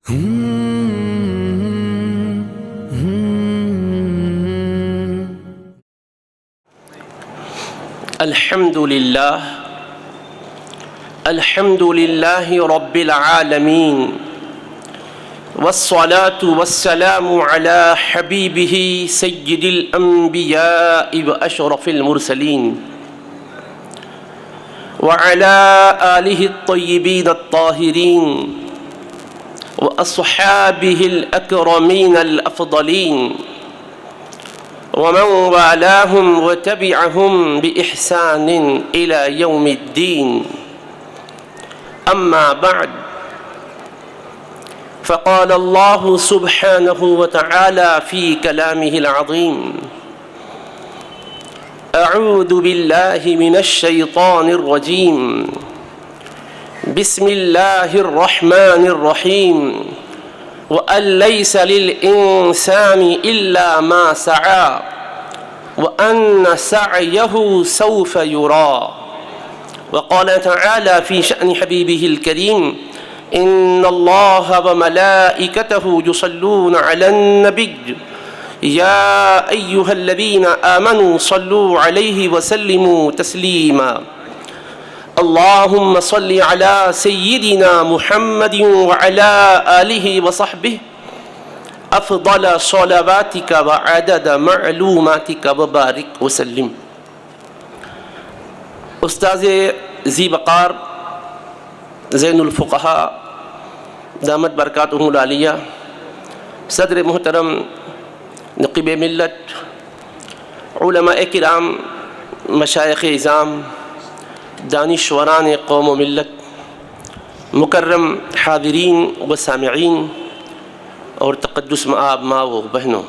الحمد لله رب العالمين والصلاة والسلام على حبيبه سيد الأنبياء وأشرف المرسلين وعلى آله الطيبين الطاهرين وأصحابه الأكرمين الأفضلين ومن والاهم وتبعهم بإحسان إلى يوم الدين. أما بعد، فقال الله سبحانه وتعالى في كلامه العظيم: أعوذ بالله من الشيطان الرجيم، بسم الله الرحمن الرحيم، وأن ليس للإنسان إلا ما سعى وأن سعيه سوف يرى. وقال تعالى في شأن حبيبه الكريم: إن الله وملائكته يصلون على النبي يا أيها الذين آمنوا صلوا عليه وسلموا تسليما. اللهم صل على سيدنا محمد وعلى آله وصحبه افضل صلواتك وعدد معلوماتك وبارك وسلم. استاذ ذی وقار زین الفقہاء دامت برکاتہ العالیہ، صدر محترم نقیب ملت، علماء کرام، مشائخ اعظام، دانشوران قوم و ملت، مکرم حاضرین و سامعین اور تقدس مآب ماں و بہنوں،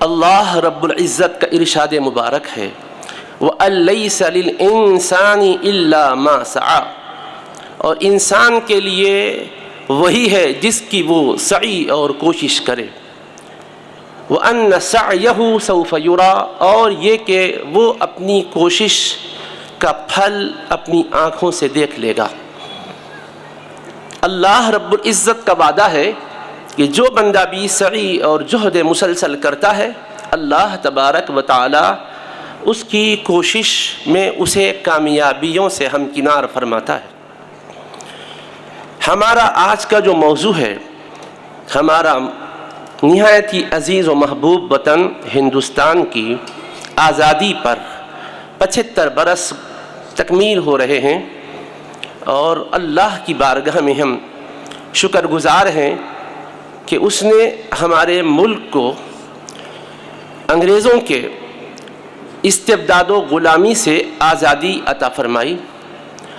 اللہ رب العزت کا ارشاد مبارک ہے: وَأَن لَيْسَ لِلْإِنسَانِ إِلَّا مَا سَعَى، اور انسان کے لیے وہی ہے جس کی وہ سعی اور کوشش کرے. وَأَنَّ سَعْيَهُ سَوْفَ يُرَى، اور یہ کہ وہ اپنی کوشش کا پھل اپنی آنکھوں سے دیکھ لے گا. اللہ رب العزت کا وعدہ ہے کہ جو بندہ بھی سعی اور جہد مسلسل کرتا ہے، اللہ تبارک و تعالی اس کی کوشش میں اسے کامیابیوں سے ہمکنار فرماتا ہے. ہمارا آج کا جو موضوع ہے، ہمارا نہایت ہی عزیز و محبوب وطن ہندوستان کی آزادی پر 75 برس تکمیل ہو رہے ہیں، اور اللہ کی بارگاہ میں ہم شکر گزار ہیں کہ اس نے ہمارے ملک کو انگریزوں کے استبداد و غلامی سے آزادی عطا فرمائی،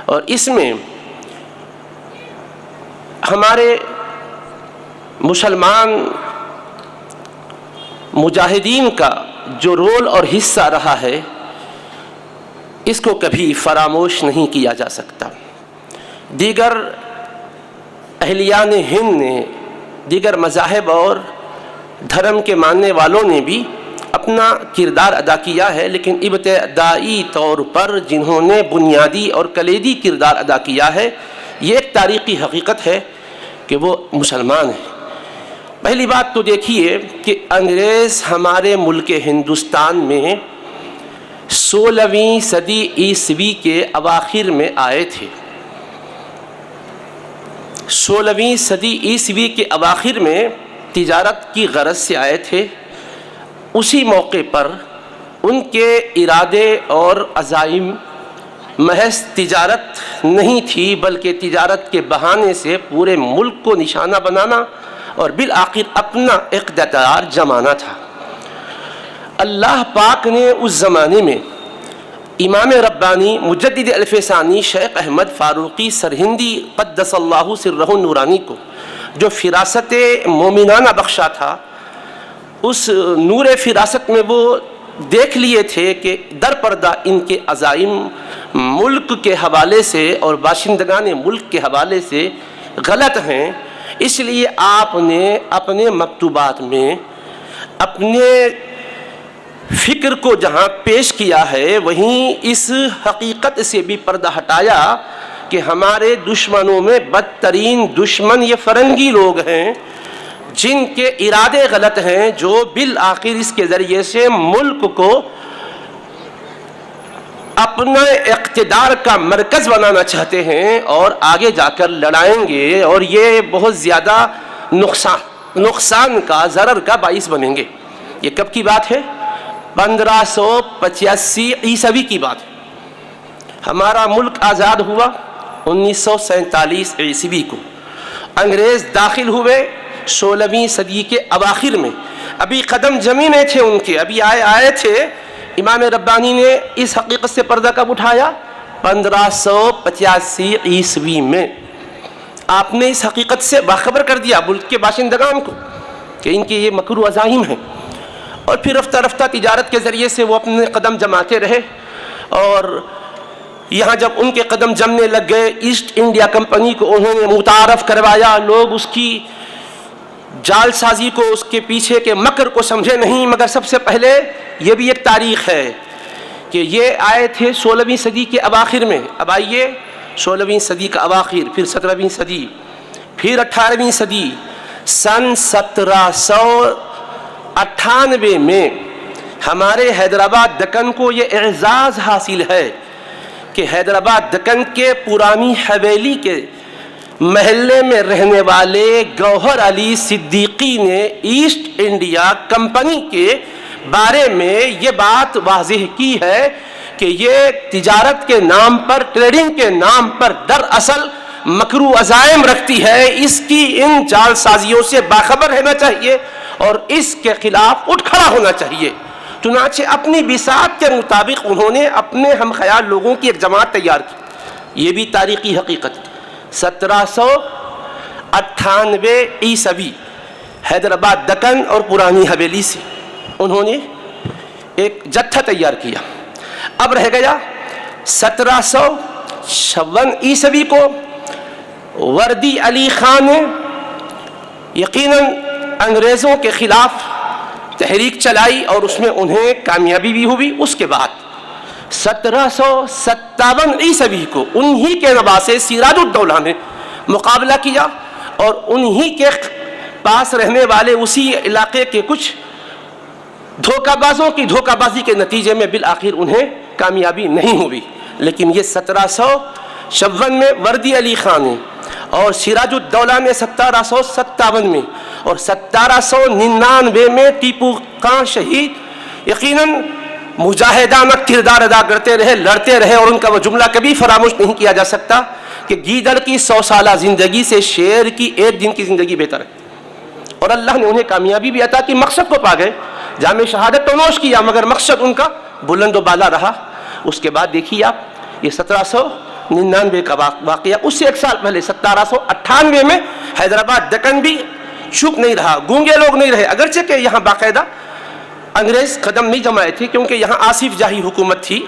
اور اس میں ہمارے مسلمان مجاہدین کا جو رول اور حصہ رہا ہے، اس کو کبھی فراموش نہیں کیا جا سکتا. دیگر اہلیان ہند نے، دیگر مذاہب اور دھرم کے ماننے والوں نے بھی اپنا کردار ادا کیا ہے، لیکن ابتدائی طور پر جنہوں نے بنیادی اور کلیدی کردار ادا کیا ہے، یہ ایک تاریخی حقیقت ہے کہ وہ مسلمان ہیں. پہلی بات تو دیکھیے کہ انگریز ہمارے ملک ہندوستان میں 16ویں صدی عیسوی کے اواخر میں آئے تھے. 16ویں صدی عیسوی کے اواخر میں تجارت کی غرض سے آئے تھے. اسی موقع پر ان کے ارادے اور عزائم محض تجارت نہیں تھی، بلکہ تجارت کے بہانے سے پورے ملک کو نشانہ بنانا اور بالآخر اپنا اقتدار جمانا تھا. اللہ پاک نے اس زمانے میں امام ربانی مجدد الف ثانی شیخ احمد فاروقی سرہندی قدس اللہ سرہ النورانی کو جو فراست مومنانہ بخشا تھا، اس نور فراست میں وہ دیکھ لیے تھے کہ در پردہ ان کے عزائم ملک کے حوالے سے اور باشندگان ملک کے حوالے سے غلط ہیں. اس لیے آپ نے اپنے مکتوبات میں اپنے فکر کو جہاں پیش کیا ہے، وہیں اس حقیقت سے بھی پردہ ہٹایا کہ کہ ہمارے دشمنوں میں بدترین دشمن یہ فرنگی لوگ ہیں جن کے ارادے غلط ہیں، جو بالآخر اس کے ذریعے سے ملک کو اپنا اقتدار کا مرکز بنانا چاہتے ہیں اور آگے جا کر لڑائیں گے، اور یہ بہت زیادہ نقصان کا، ضرر کا باعث بنیں گے۔ یہ کب کی بات ہے؟ 1585 عیسوی کی بات ہے۔ ہمارا ملک آزاد ہوا 1947 عیسوی کو، انگریز داخل ہوئے 16ویں صدی کے اواخر میں، ابھی قدم جمی میں تھے ان کے، ابھی آئے تھے۔ امام ربانی نے اس حقیقت سے پردہ کب اٹھایا؟ 1585 عیسوی میں۔ آپ نے اس حقیقت سے باخبر کر دیا ملک کے باشندگان کو کہ ان کے یہ مکر و عزائم ہیں، اور پھر رفتہ رفتہ تجارت کے ذریعے سے وہ اپنے قدم جماتے رہے، اور یہاں جب ان کے قدم جمنے لگ گئے، ایسٹ انڈیا کمپنی کو انہوں نے متعارف کروایا۔ لوگ اس کی جال سازی کو، اس کے پیچھے کے مکر کو سمجھے نہیں، مگر سب سے پہلے یہ بھی ایک تاریخ ہے کہ یہ آئے تھے 16ویں صدی کے اواخر میں۔ اب آئیے 16ویں صدی کا اواخر، پھر 17ویں صدی، پھر 18ویں صدی، سن 1798 میں ہمارے حیدرآباد دکن کو یہ اعزاز حاصل ہے کہ حیدرآباد دکن کے پرانی حویلی کے محلے میں رہنے والے گوہر علی صدیقی نے ایسٹ انڈیا کمپنی کے بارے میں یہ بات واضح کی ہے کہ یہ تجارت کے نام پر، ٹریڈنگ کے نام پر دراصل مکر و عزائم رکھتی ہے۔ اس کی ان جال سازیوں سے باخبر رہنا چاہیے اور اس کے خلاف اٹھ کھڑا ہونا چاہیے۔ چنانچہ اپنی بساط کے مطابق انہوں نے اپنے ہم خیال لوگوں کی ایک جماعت تیار کی۔ یہ بھی تاریخی حقیقت۔ 1798 عیسوی حیدرآباد دکن اور پرانی حویلی سے انہوں نے ایک جتھا تیار کیا۔ اب رہ گیا 1756 عیسوی کو وردی علی خان نے یقیناً انگریزوں کے خلاف تحریک چلائی اور اس میں انہیں کامیابی بھی ہوئی۔ اس کے بعد 1757 عیسوی کو انہی کے نواسے سراج الدولہ نے مقابلہ کیا، اور انہی کے پاس رہنے والے اسی علاقے کے کچھ دھوکہ بازوں کی دھوکہ بازی کے نتیجے میں بالآخر انہیں کامیابی نہیں ہوئی۔ لیکن یہ 1756 میں وردی علی خان نے، اور سراج الدولہ نے 1757 میں، اور 1799 میں ٹیپو خان شہید یقیناً مجاہدانہ کردار ادا کرتے رہے، لڑتے رہے، اور ان کا وہ جملہ کبھی فراموش نہیں کیا جا سکتا کہ گیدڑ کی 100 سالہ زندگی سے شیر کی ایک دن کی زندگی بہتر ہے۔ اور اللہ نے انہیں کامیابی بھی عطا کی، مقصد کو پا گئے، جامِ شہادت تو نوش کیا مگر مقصد ان کا بلند و بالا رہا۔ اس کے بعد دیکھیے آپ، یہ 1799 کا واقعہ، اس سے ایک سال پہلے 1798 میں حیدرآباد دکن بھی چپ نہیں رہا، گونگے لوگ نہیں رہے، اگرچہ کہ یہاں باقاعدہ انگریز قدم نہیں جمائے تھے کیونکہ یہاں آصف جاہی حکومت تھی،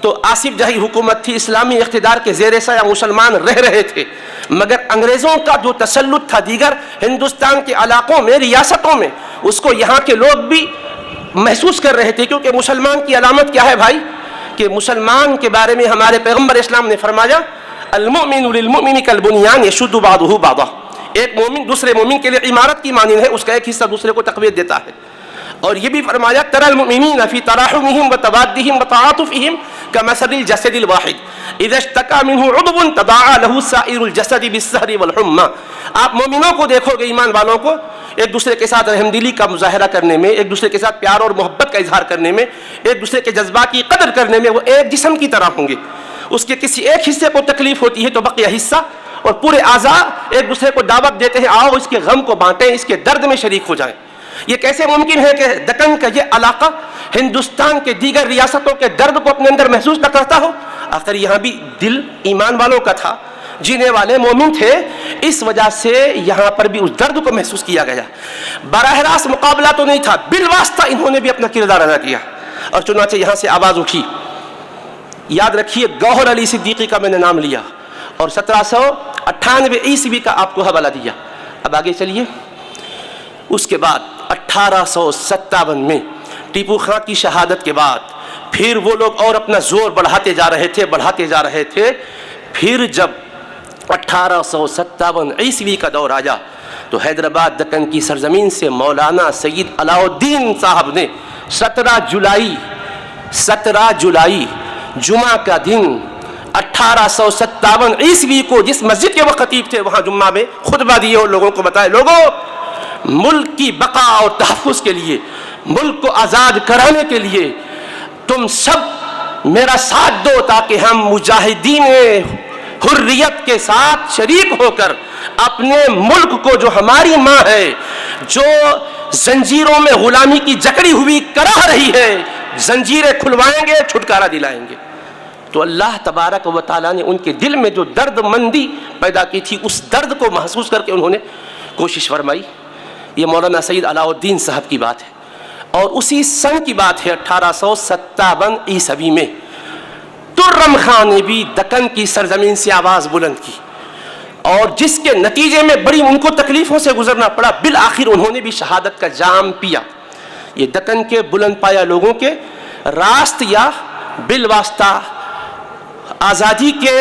تو آصف جاہی حکومت تھی، اسلامی اقتدار کے زیر سایہ مسلمان رہ رہے تھے، مگر انگریزوں کا جو تسلط تھا دیگر ہندوستان کے علاقوں میں، ریاستوں میں، اس کو یہاں کے لوگ بھی محسوس کر رہے تھے۔ کیونکہ مسلمان کی علامت کیا ہے بھائی؟ کہ مسلمان کے بارے میں ہمارے پیغمبر اسلام نے فرمایا المؤمن للمؤمن کالبنیان یشد بعضہ بعضا، ایک مومن دوسرے مومن کے لیے عمارت کی مانند ہے، اس کا ایک حصہ دوسرے کو تقویت دیتا ہے۔ اور یہ بھی فرمایا ترى المؤمنین فی تراحمهم وتوادهم وتعاطفهم كمثل الجسد الواحد اذا اشتكى منه عضو تداعى له سائر الجسد بالسهر والحمى۔ آپ مومنوں کو دیکھو گے، ایمان والوں کو، ایک دوسرے کے ساتھ رحمدلی کا مظاہرہ کرنے میں، ایک دوسرے کے ساتھ پیار اور محبت کا اظہار کرنے میں، ایک دوسرے کے جذبات کی قدر کرنے میں وہ ایک جسم کی طرح ہوں گے۔ اس کے کسی ایک حصے کو تکلیف ہوتی ہے تو بقیہ حصہ اور پورے اعضاء ایک دوسرے کو دعوت دیتے ہیں آؤ اس کے غم کو بانٹیں، اس کے درد میں شریک ہو جائیں۔ یہ کیسے ممکن ہے کہ دکن کا یہ علاقہ ہندوستان کے دیگر ریاستوں کے درد کو اپنے اندر محسوس نہ کرتا ہو؟ آخر یہاں بھی دل ایمان والوں کا تھا، جینے والے مومن تھے، اس وجہ سے یہاں پر بھی اس درد کو محسوس کیا گیا۔ براہ راست مقابلہ تو نہیں تھا، بالواسطہ انہوں نے بھی اپنا کردار ادا کیا، اور چنانچہ یہاں سے آواز اٹھی۔ یاد رکھیے گوہر علی صدیقی کا میں نے نام لیا اور 1798 عیسوی کا آپ کو حوالہ دیا۔ اب آگے چلیے، اس کے بعد 1857 میں ٹیپو خان کی شہادت کے بعد پھر وہ لوگ اور اپنا زور بڑھاتے جا رہے تھے۔ پھر جب 1857 عیسوی کا دور آیا تو حیدرآباد دکن کی سرزمین سے مولانا سید علاء الدین صاحب نے 17 جولائی جمعہ کا دن 1857 عیسوی کو جس مسجد کے وہ خطیب تھے وہاں جمعہ میں خطبہ دیے اور لوگوں کو بتائے، لوگوں ملک کی بقا اور تحفظ کے لیے، ملک کو آزاد کرانے کے لیے تم سب میرا ساتھ دو تاکہ ہم مجاہدین حریت کے ساتھ شریک ہو کر اپنے ملک کو، جو ہماری ماں ہے، جو زنجیروں میں غلامی کی جکڑی ہوئی کرا رہی ہے، زنجیریں کھلوائیں گے، چھٹکارا دلائیں گے۔ تو اللہ تبارک و تعالیٰ نے ان کے دل میں جو درد مندی پیدا کی تھی، اس درد کو محسوس کر کے انہوں نے کوشش فرمائی۔ یہ مولانا سید علاء الدین صاحب کی بات ہے، اور اسی سن کی بات ہے 1857 عیسوی میں ترم خان نے بھی دکن کی سرزمین سے آواز بلند کی، اور جس کے نتیجے میں بڑی ان کو تکلیفوں سے گزرنا پڑا، بالآخر انہوں نے بھی شہادت کا جام پیا۔ یہ دکن کے بلند پایا لوگوں کے راست یا بالواسطہ آزادی کے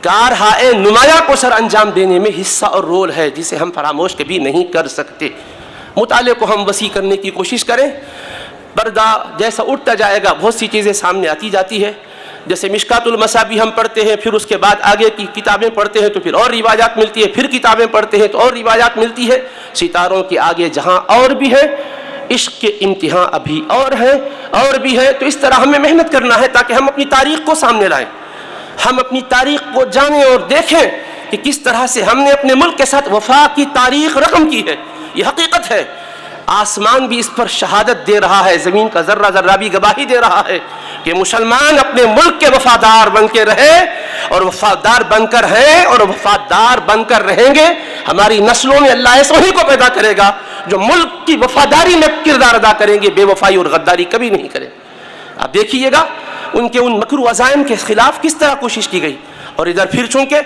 کارہائے نمایاں کو سر انجام دینے میں حصہ اور رول ہے، جسے ہم فراموش کبھی نہیں کر سکتے۔ مطالعے کو ہم وسیع کرنے کی کوشش کریں، پردہ جیسا اٹھتا جائے گا بہت سی چیزیں سامنے آتی جاتی ہے۔ جیسے مشکات المصابیح ہم پڑھتے ہیں، پھر اس کے بعد آگے کی کتابیں پڑھتے ہیں تو پھر اور روایات ملتی ہے، پھر کتابیں پڑھتے ہیں تو اور روایات ملتی ہے۔ ستاروں کے آگے جہاں اور بھی ہے، عشق کے امتحان ابھی اور ہیں، اور بھی ہے۔ تو اس طرح ہمیں محنت کرنا ہے تاکہ ہم اپنی تاریخ کو سامنے لائیں، ہم اپنی تاریخ کو جانیں اور دیکھیں کہ کس طرح سے ہم نے اپنے ملک کے ساتھ وفا کی تاریخ رقم کی ہے۔ یہ حقیقت ہے، آسمان بھی اس پر شہادت دے رہا ہے، زمین کا ذرہ ذرہ بھی گواہی دے رہا ہے کہ مسلمان اپنے ملک کے وفادار بن کے رہے، اور وفادار بن کر ہیں اور وفادار بن کر رہیں گے۔ ہماری نسلوں میں اللہ ایسے ہی کو پیدا کرے گا جو ملک کی وفاداری میں کردار ادا کریں گے، بے وفائی اور غداری کبھی نہیں کریں۔ آپ دیکھیے گا ان کے ان مکرو عزائم کے خلاف کس طرح کوشش کی گئی، اور ادھر پھر چونکہ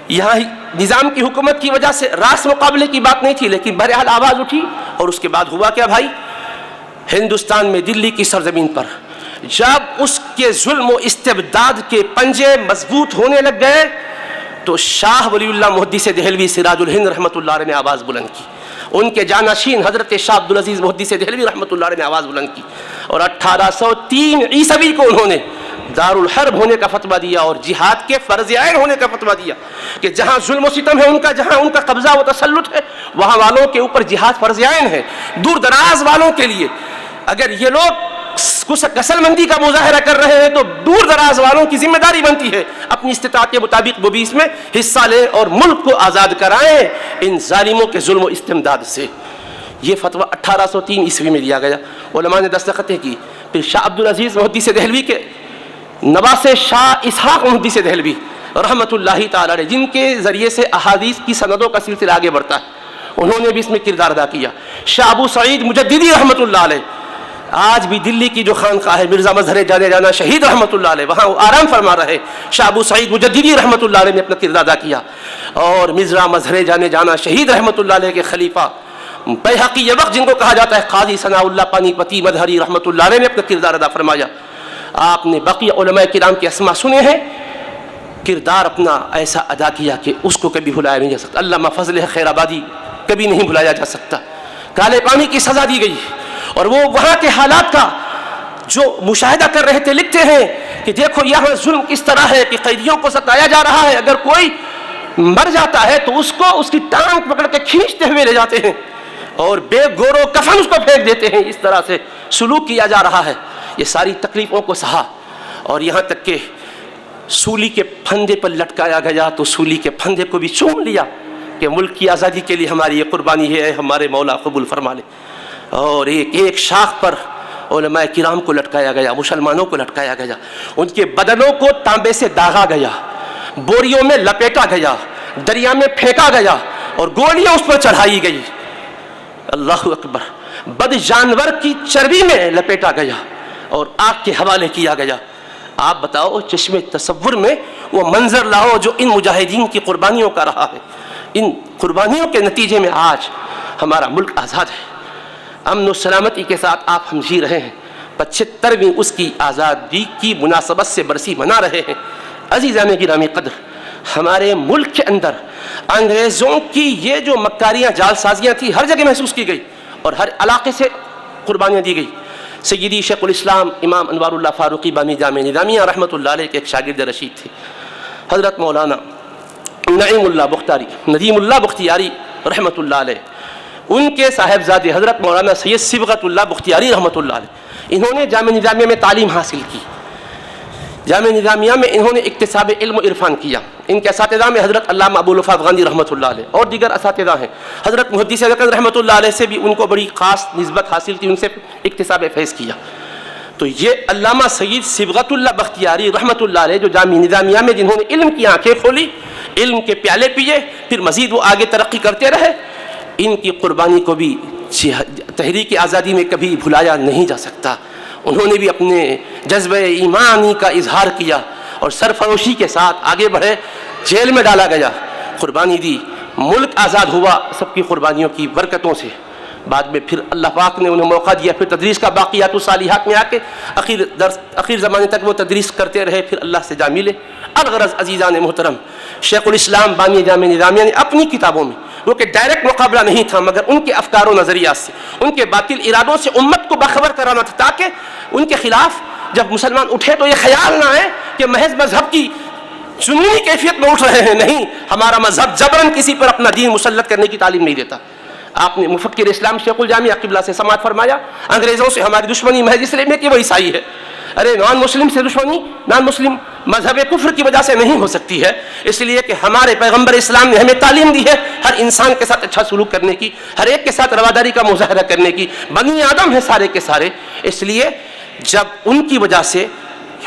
یہاں نظام کی حکومت کی وجہ سے راس مقابلے کی بات نہیں تھی، لیکن بہرحال آواز اٹھی، اور اس کے بعد ہوا کیا بھائی؟ ہندوستان میں دلی کی سرزمین پر جب اس کے ظلم و استبداد کے پنجے مضبوط ہونے لگ گئے تو شاہ ولی اللہ محدث دہلوی سراج الہند رحمۃ اللہ علیہ نے آواز بلند کی، ان کے جانشین حضرت شاہ عبدالعزیز محدث دہلوی رحمۃ اللہ علیہ نے آواز بلند کی، اور 1803 عیسوی کو انہوں نے دارالحرب ہونے کا فتویٰ دیا اور جہاد کے فرض عین ہونے کا فتویٰ دیا کہ جہاں ظلم و ستم ہے جہاں ان کا قبضہ و تسلط ہے، وہاں والوں کے اوپر جہاد فرض عین ہے۔ دور دراز والوں کے لیے اگر یہ لوگ کسل مندی کا مظاہرہ کر رہے ہیں تو دور دراز والوں کی ذمہ داری بنتی ہے اپنی استطاعت کے مطابق وہ بھی اس میں حصہ لیں اور ملک کو آزاد کرائیں ان ظالموں کے ظلم و استمداد سے۔ یہ فتویٰ 1803 عیسوی میں دیا گیا، علماء نے دستخطیں کی۔ پھر شاہ عبدالعزیز محدث دہلوی کے نواسے شاہ اسحاق محدث دہلوی رحمۃ اللہ تعالی علیہ، جن کے ذریعے سے احادیث کی سندوں کا سلسلہ آگے بڑھتا ہے، انہوں نے بھی اس میں کردار ادا کیا۔ شاہ ابو سعید مجددی رحمۃ اللہ علیہ، آج بھی دلی کی جو خانقاہ ہے مرزا مظہر جانے جانا شہید رحمۃ اللہ علیہ، وہاں وہ آرام فرما رہے، شاہ ابو سعید مجددی رحمۃ اللہ علیہ نے اپنا کردار ادا کیا، اور مرزا مظہر جانے جانا شہید رحمۃ اللہ علیہ کے خلیفہ بیہقی یہ وقت جن کو کہا جاتا ہے قاضی ثناء اللہ پانی پتی مظہری رحمۃ اللہ علیہ نے اپنا کردار ادا فرمایا۔ آپ نے باقی علماء کرام کے اسماء سنے ہیں، کردار اپنا ایسا ادا کیا کہ اس کو کبھی بھلایا نہیں جا سکتا۔ علامہ فضل خیر آبادی کبھی نہیں بھلایا جا سکتا، کالے پانی کی سزا دی گئی، اور وہ وہاں کے حالات کا جو مشاہدہ کر رہے تھے لکھتے ہیں کہ دیکھو یہاں ظلم کس طرح ہے کہ قیدیوں کو ستایا جا رہا ہے، اگر کوئی مر جاتا ہے تو اس کو اس کی ٹانگ پکڑ کے کھینچتے ہوئے لے جاتے ہیں اور بے گور و کفن اس کو پھینک دیتے ہیں، اس طرح سے سلوک کیا جا رہا ہے۔ یہ ساری تکلیفوں کو سہا، اور یہاں تک کہ سولی کے پھندے پر لٹکایا گیا تو سولی کے پھندے کو بھی چوم لیا کہ ملک کی آزادی کے لیے ہماری یہ قربانی ہے، ہمارے مولا قبول فرما لے۔ اور ایک ایک شاخ پر علماء کرام کو لٹکایا گیا، مسلمانوں کو لٹکایا گیا، ان کے بدنوں کو تانبے سے داغا گیا، بوریوں میں لپیٹا گیا، دریا میں پھینکا گیا، اور گولیاں اس پر چڑھائی گئی۔ اللہ اکبر! بد جانور کی چربی میں لپیٹا گیا اور آگ کے حوالے کیا گیا۔ آپ بتاؤ چشم تصور میں وہ منظر لاؤ جو ان مجاہدین کی قربانیوں کا رہا ہے۔ ان قربانیوں کے نتیجے میں آج ہمارا ملک آزاد ہے، امن و سلامتی کے ساتھ آپ ہم جی رہے ہیں، 75ویں اس کی آزادی کی مناسبت سے برسی منا رہے ہیں۔ عزیزان گرامی قدر، ہمارے ملک کے اندر انگریزوں کی یہ جو مکاریاں جال سازیاں تھیں ہر جگہ محسوس کی گئی اور ہر علاقے سے قربانیاں دی گئی۔ سیدی شیخ الاسلام امام انوار اللہ فاروقی بامی جامع نظامیہ رحمۃ اللہ علیہ کے ایک شاگرد رشید تھے، حضرت مولانا ندیم اللہ بختیاری رحمۃ اللہ علیہ، ان کے صاحبزادے حضرت مولانا سید صبغت اللہ بختیاری رحمۃ اللہ علیہ، انہوں نے جامع نظامیہ میں تعلیم حاصل کی۔ جامع نظامیہ میں انہوں نے اکتساب علم و عرفان کیا۔ ان کے اساتذہ میں حضرت علامہ ابو الوفا افغانی رحمۃ اللہ علیہ اور دیگر اساتذہ ہیں۔ حضرت محدث اکرم رحمۃ اللہ علیہ سے بھی ان کو بڑی خاص نسبت حاصل تھی، ان سے اکتساب فیض کیا۔ تو یہ علامہ سید صبغت اللہ بختیاری رحمۃ اللہ علیہ جو جامع نظامیہ میں جنہوں نے علم کی آنکھیں کھولی، علم کے پیالے پیے، پھر مزید وہ آگے ترقی کرتے رہے، ان کی قربانی کو بھی تحریک آزادی میں کبھی بھلایا نہیں جا سکتا۔ انہوں نے بھی اپنے جذبہ ایمانی کا اظہار کیا اور سرفروشی کے ساتھ آگے بڑھے، جیل میں ڈالا گیا، قربانی دی، ملک آزاد ہوا سب کی قربانیوں کی برکتوں سے۔ بعد میں پھر اللہ پاک نے انہیں موقع دیا، پھر تدریس کا باقیات الصالحات میں آ کے آخر زمانے تک وہ تدریس کرتے رہے، پھر اللہ سے جا ملے۔ الغرض عزیزان محترم، شیخ الاسلام بانی جامع نظامیہ نے اپنی کتابوں میں، وہ کہ ڈائریکٹ مقابلہ نہیں تھا مگر ان کے افکار و نظریات سے، ان کے باطل ارادوں سے امت کو باخبر کرانا تھا، تاکہ ان کے خلاف جب مسلمان اٹھے تو یہ خیال نہ آئے کہ محض مذہب کی جنونی کیفیت میں اٹھ رہے ہیں۔ نہیں، ہمارا مذہب جبراً کسی پر اپنا دین مسلط کرنے کی تعلیم نہیں دیتا۔ آپ نے مفکر اسلام شیخ الجامعہ قبلہ سے سماعت فرمایا، انگریزوں سے ہماری دشمنی محض اس لیے میں کہ وہ عیسائی ہے۔ ارے نان مسلم سے دشمنی نان مسلم مذہب کفر کی وجہ سے نہیں ہو سکتی ہے، اس لیے کہ ہمارے پیغمبر اسلام نے ہمیں تعلیم دی ہے ہر انسان کے ساتھ اچھا سلوک کرنے کی، ہر ایک کے ساتھ رواداری کا مظاہرہ کرنے کی۔ بنی آدم ہے سارے کے سارے، اس لیے جب ان کی وجہ سے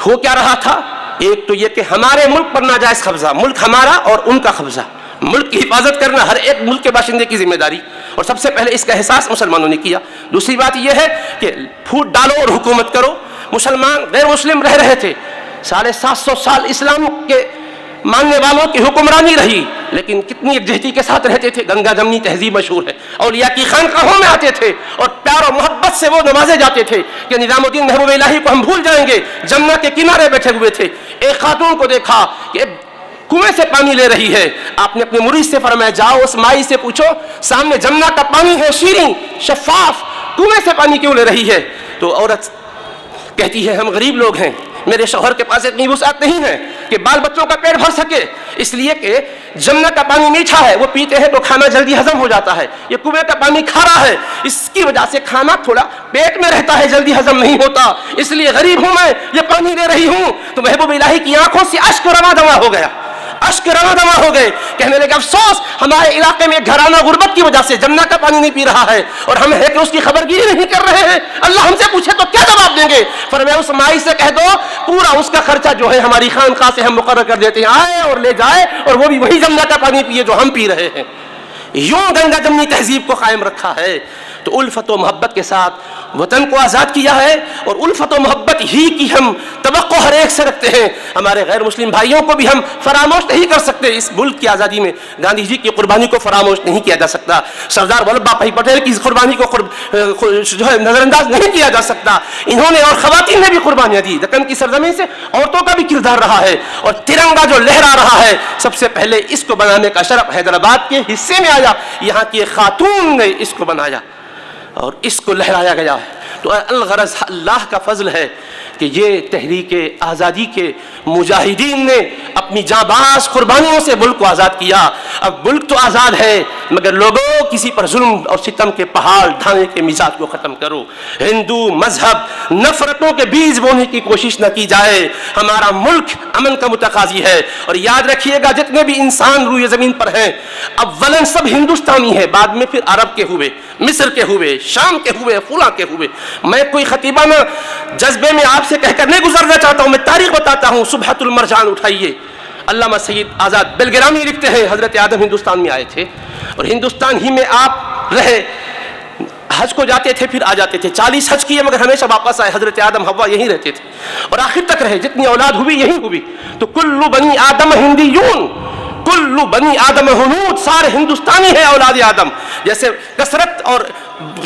ہو کیا رہا تھا، ایک تو یہ کہ ہمارے ملک پر ناجائز قبضہ، ملک ہمارا اور ان کا قبضہ، ملک کی حفاظت کرنا ہر ایک ملک کے باشندے کی ذمہ داری، اور سب سے پہلے اس کا احساس مسلمانوں نے کیا۔ دوسری بات یہ ہے کہ پھوٹ ڈالو اور حکومت کرو۔ مسلمان غیر مسلم رہ رہے تھے، 750 سال اسلام کے ماننے والوں کی حکمرانی رہی، لیکن کتنی یکجہتی کے ساتھ رہتے تھے۔ گنگا جمنی تہذیب مشہور ہے، اولیاء کی خانقاہوں میں آتے تھے اور پیار و محبت سے وہ نوازے جاتے تھے کہ نظام الدین محبوب الہی کو ہم بھول جائیں گے۔ جمنا کے کنارے بیٹھے ہوئے تھے، ایک خاتون کو دیکھا کہ کنویں سے پانی لے رہی ہے، آپ نے اپنے مرید سے فرمایا جاؤ اس مائی سے پوچھو سامنے جمنا کا پانی ہے، شیریں شفاف، کنویں سے پانی کیوں لے رہی ہے؟ تو عورت کہتی ہے ہم غریب لوگ ہیں، میرے شوہر کے پاس اتنی وسعت نہیں ہے کہ بال بچوں کا پیٹ بھر سکے، اس لیے کہ جمنا کا پانی میٹھا ہے، وہ پیتے ہیں تو کھانا جلدی ہضم ہو جاتا ہے، یہ کنویں کا پانی کھارا ہے، اس کی وجہ سے کھانا تھوڑا پیٹ میں رہتا ہے، جلدی ہضم نہیں ہوتا، اس لیے غریب ہوں میں، یہ پانی لے رہی ہوں۔ تو محبوب الہی کی آنکھوں سے اشک رواں دواں ہو گیا، اشک رواں دواں ہو گئے، کہنے لگے افسوس ہمارے علاقے میں گھرانہ غربت کی وجہ سے جمنا کا پانی نہیں پی رہا ہے اور ہم ہے کہ اس کی خبر گیری نہیں کر رہے ہیں، اللہ ہم سے پوچھے تو کیا جواب دیں گے؟ فرمایا اس مائی سے کہہ دو پورا اس کا خرچہ جو ہے ہماری خانقاہ سے ہم مقرر کر دیتے ہیں، آئے اور لے جائے اور وہ بھی وہی جمنا کا پانی پیے جو ہم پی رہے ہیں۔ یوں گنگا جمنی تہذیب کو قائم رکھا ہے۔ تو الفت و محبت کے ساتھ وطن کو آزاد کیا ہے، اور الفت و محبت ہی کی ہم توقع ہر ایک سے رکھتے ہیں۔ ہمارے غیر مسلم بھائیوں کو بھی ہم فراموش نہیں کر سکتے، اس ملک کی آزادی میں گاندھی جی کی قربانی کو فراموش نہیں کیا جا سکتا، سردار ولبھ بھائی پٹیل کی قربانی کو جو ہے نظر انداز نہیں کیا جا سکتا۔ انہوں نے اور خواتین نے بھی قربانیاں دی، دکن کی سرزمین سے عورتوں کا بھی کردار رہا ہے، اور ترنگا جو لہرا رہا ہے سب سے پہلے اس کو بنانے کا شرف حیدرآباد کے حصے میں آیا، یہاں کی ایک خاتون نے اس کو بنایا اور اس کو لہرایا گیا ہے۔ تو الغرض اللہ کا فضل ہے کہ یہ تحریک آزادی کے مجاہدین نے اپنی جانباز قربانیوں سے ملک کو آزاد کیا۔ اب ملک تو آزاد ہے مگر لوگوں کسی پر ظلم اور ستم کے پہاڑ ڈھانے کے مزاج کو ختم کرو، ہندو مذہب نفرتوں کے بیج بونے کی کوشش نہ کی جائے۔ ہمارا ملک امن کا متقاضی ہے، اور یاد رکھیے گا جتنے بھی انسان روئے زمین پر ہیں اولن سب ہندوستانی ہیں، بعد میں پھر عرب کے ہوئے، مصر کے ہوئے، شام کے ہوئے، فلاں کے ہوئے۔ میں کوئی خطیبانہ جذبے میں آپ سے کہہ کر نہیں گزرنا چاہتا ہوں، میں تاریخ بتاتا ہوں۔ صبحۃ المرجان اٹھائیے، علامہ سید آزاد بلگرامی لکھتے ہیں حضرت آدم ہندوستان میں آئے تھے اور ہندوستان ہی میں آپ رہے، حج کو جاتے تھے پھر آ جاتے تھے، 40 حج کیے مگر ہمیشہ واپس آئے۔ حضرت آدم حوا یہیں رہتے تھے اور آخر تک رہے، جتنی اولاد ہوئی یہیں ہوئی۔ تو کل بنی آدم ہندیون، کل بنی آدم ہنود، سارے ہندوستانی ہیں اولاد آدم. جیسے کثرت اور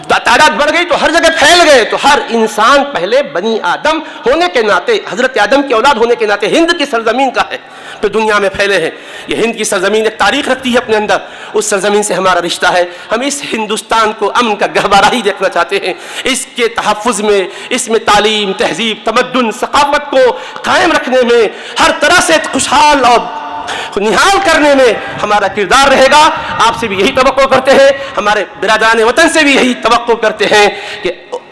تعداد بڑھ گئی تو ہر جگہ پھیل گئے، تو ہر انسان پہلے بنی آدم ہونے کے ناطے، حضرت آدم کی اولاد ہونے کے ناطے ہند کی سرزمین کا ہے، پھر دنیا میں پھیلے ہیں. یہ ہند کی سرزمین ایک تاریخ رکھتی ہے اپنے اندر، اس سرزمین سے ہمارا رشتہ ہے. ہم اس ہندوستان کو امن کا گہوارہ ہی دیکھنا چاہتے ہیں. اس کے تحفظ میں، اس میں تعلیم، تہذیب، تمدن، ثقافت کو قائم رکھنے میں، ہر طرح سے خوشحال اور نہال کرنے میں ہمارا کردار رہے گا. آپ سے بھی یہی توقع کرتے ہیں، ہمارے برادران وطن سے بھی یہی توقع کرتے ہیں کہ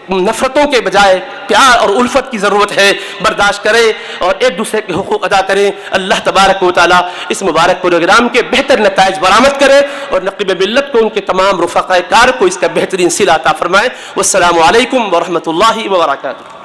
نفرتوں کے بجائے پیار اور الفت کی ضرورت ہے. برداشت کریں اور ایک دوسرے کے حقوق ادا کریں. اللہ تبارک و تعالیٰ اس مبارک پروگرام کے بہتر نتائج برآمد کرے اور نقیب ملت کو، ان کے تمام رفقائے کار کو اس کا بہترین صلہ عطا فرمائے. والسلام علیکم ورحمۃ اللہ وبرکاتہ.